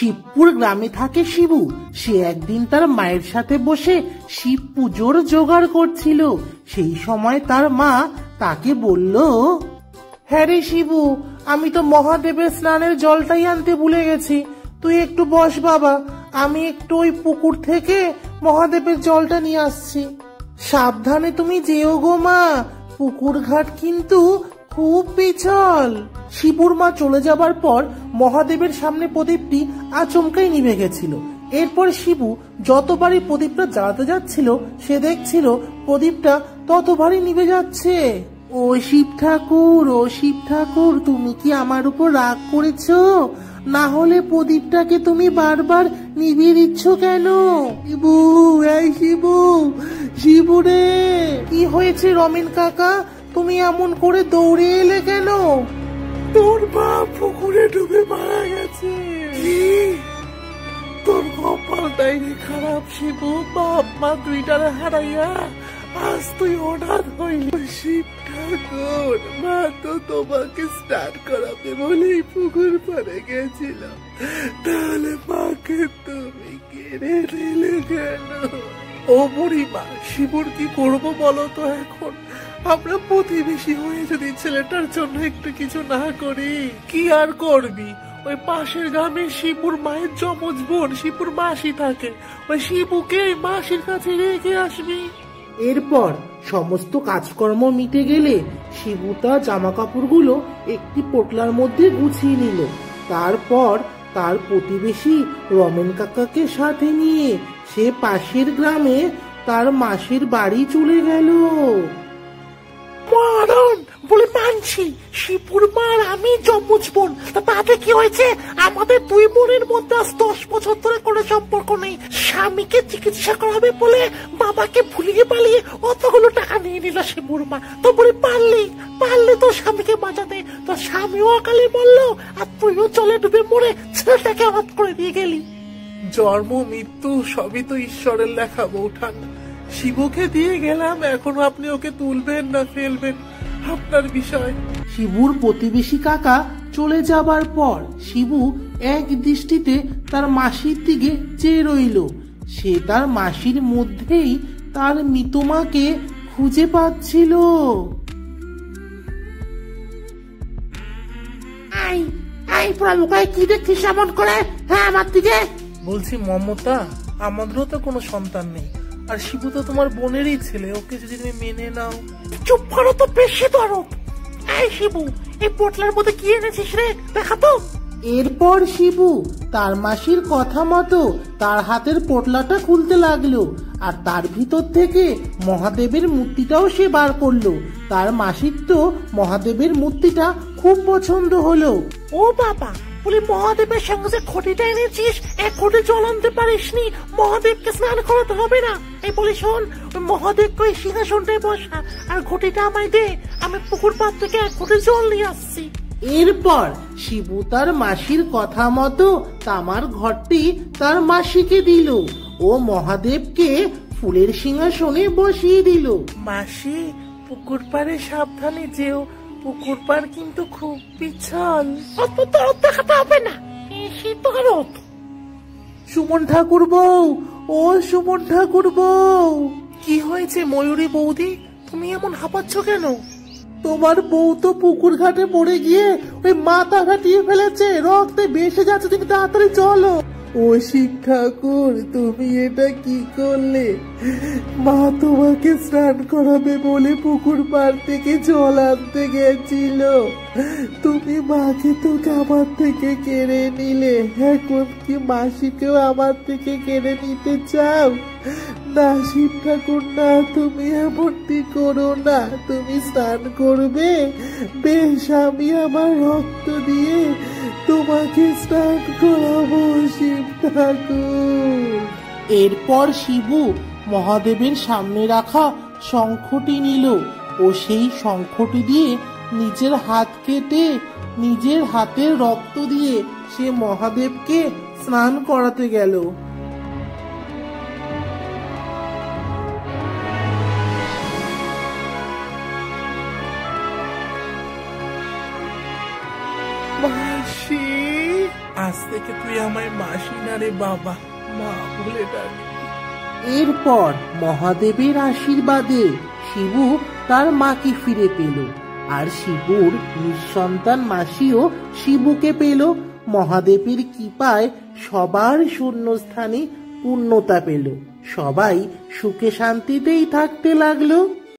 শিবপুর গ্রামে থাকে শিবু। সে একদিন তার মায়ের সাথে বসে শিব পুজোর জোগাড় করছিল। সেই সময় তার মা তাকে বলল, হ্যাঁ রে শিবু, আমি তো মহাদেবের স্নানের জলটাই আনতে ভুলে গেছি। তুই একটু বস বাবা, আমি একটু ওই পুকুর থেকে মহাদেবের জলটা নিয়ে আসছি। সাবধানে তুমি যেও গো মা, পুকুর ঘাট কিন্তু খুব পিছল। শিবুর মা চলে যাবার পর মহাদেবের সামনে প্রদীপটি আচমকাই নিভে গেছিল। এরপর শিবু যতবারই প্রদীপটা জ্বালাতে যাচ্ছিল, সে দেখছিল প্রদীপটা ততবারই নিভে যাচ্ছে। ও শিব ঠাকুর, ও শিব ঠাকুর, তুমি কি আমার উপর রাগ করেছো? না হলে প্রদীপটাকে তুমি বারবার নিভিয়ে দিচ্ছ কেন? শিবু, এই শিবু, শিবু রে! কি হয়েছে রমেন কাকা, তুমি এমন করে দৌড়ে এলে কেন? তোর বাপ পুকুরে ডুবে মারা গেছে। তোর কপালটাই খারাপ শিবু, বাপ মা দুইটারে হারাইয়া আজ তুই অনাথ হইল। শিব ঠাকুর, মা তো তোমাকে স্নান করাবে বলেই পুকুর পাড়ে গেছিল, তাহলে মাকে তুমি কেড়ে নিলে কেন? ও বুড়িমা, শিবুর কি করবো বলো তো এখন? আমরা প্রতিবেশী হয়ে যদি ছেলেটার জন্য একটু কিছু না করি। কি আর করবি, ওই পাশের গ্রামে শিবুর মায়ের যমজ বোন শিবুর মাসি থাকে, ওই শিবুকে মাসির কাছে রেখে আসবি। এরপর সমস্ত কাজকর্ম মিটে গেলে শিবু তার জামা কাপড়গুলো একটি পোটলার মধ্যে গুছিয়ে নিল। তারপর তার প্রতিবেশী রমেন কাকাকে সাথে নিয়ে সে পাশের গ্রামে তার মাসির বাড়ি চলে গেল। মারণ বলে মানছি, শিবুর মার আমি যমজ বোন, তাতে কি হয়েছে? আমাদের দুই বোনের মধ্যে আজ 10 বছর ধরে কোনো সম্পর্ক নেই। স্বামীকে চিকিৎসা করাবে বলে বাবাকে ভুলিয়ে পালিয়ে অতগুলো টাকা নিয়ে নিল শিবুর মা। তো বলে পারলে তো স্বামীকে বাঁচাতে, তো স্বামীও অকালে মরলো আর তুইও চলে ডুবে মরে ছেলেটাকে আঘাত করে দিয়ে গেলি। জন্ম মৃত্যু সবই তো ঈশ্বরের লেখা বৌঠান। শিবুকে দিয়ে গেলাম, এখন আপনি ওকে তুলবেন না ফেলবেন আপনার বিষয়। শিবুর প্রতিবেশী কাকা চলে যাবার পর শিবু এক দৃষ্টিতে তার মাসির দিকে চেয়ে রইল। সে তার মাসির মধ্যেই তার মৃত মাকে খুঁজে পাচ্ছিল। কি দেখছিস এমন করে? হ্যাঁ, আমার দিকে বলছি মমতা, আমাদেরও তো কোনো সন্তান নেই, আর শিবু তো তোমার বোনেরই ছেলে, ওকে যদি তুমি মেনে নাও। চুপ করো তো, বেশি দরদ। এই শিবু, এই পোটলার মধ্যে কি এনেছিস রে, দেখা তো। এরপর শিবু তার মাসির কথা মতো তার হাতের পোটলাটা খুলতে লাগলো, আর তার ভিতর থেকে মহাদেবের মূর্তিটাও সে বার করলো। তার মাসির তো মহাদেবের মূর্তিটা খুব পছন্দ হলো। ও বাবা, বলি মহাদেবের সঙ্গে যে ঘটিটা এনেছিস, এক ঘটি জল আনতে পারিসনি? মহাদেবকে স্নান করাতে হবে না? এই বলি শোন, মহাদেবকে ওই সিংহাসনটায় বসা আর ঘটিটা আমায় দে, আমি পুকুর পাড় থেকে এক ঘটি জল নিয়ে আসছি। এরপর শিবু তার মাসির কথা মতো তামার ঘরটি তার মাসিকে দিল ও মহাদেবকে ফুলের সিংহাসনে বসিয়ে দিল। মাসি, পুকুর পাড়ে সাবধানে যেও, পুকুর পাড় কিন্তু খুব পিছল। দেখাতে হবে না, সুমন ঠাকুর বউ, ও সুমন ঠাকুর বউ। কি হয়েছে ময়ূরী বৌদি, তুমি এমন হাঁপাচ্ছ কেন? তোমার বউ তো পুকুর ঘাটে পড়ে গিয়ে ওই মাথা ঘাটিয়ে ফেলেছে, রক্তে ভেসে যাচ্ছে, তুমি তাড়াতাড়ি চলো। ও শিব ঠাকুর, তুমি এটা কি করলে? মা তোমাকে স্নান করাবে বলে পুকুর পাড় থেকে জল আনতে গেছিল, তুমি মাকে তো আমার থেকে কেড়ে নিলে, এখন কি মাসিকেও আমার থেকে কেড়ে নিতে চাও? না শিব ঠাকুর না, তুমি এমনটি করো না, তুমি স্নান করবে, বেশ আমি আমার রক্ত দিয়ে তোমাকে স্নান করাবো শিব ঠাকুর। এরপর শিবু মহাদেবের সামনে রাখা শঙ্খটি নিল ও সেই শঙ্খটি দিয়ে নিজের হাত কেটে নিজের হাতের রক্ত দিয়ে সে মহাদেবকে স্নান করাতে গেল। আজ থেকে তুই আমায় মাসি না রে বাবা, মা বলে ডাকবি। এরপর মহাদেবের আশীর্বাদে শিবু তার মাকে ফিরে পেল, আর শিবুর নিঃসন্তান মাসিও শিবুকে পেল। মহাদেবের কৃপায় সবার শূন্যস্থানে পূর্ণতা পেল, সবাই সুখে শান্তিতেই থাকতে লাগলো।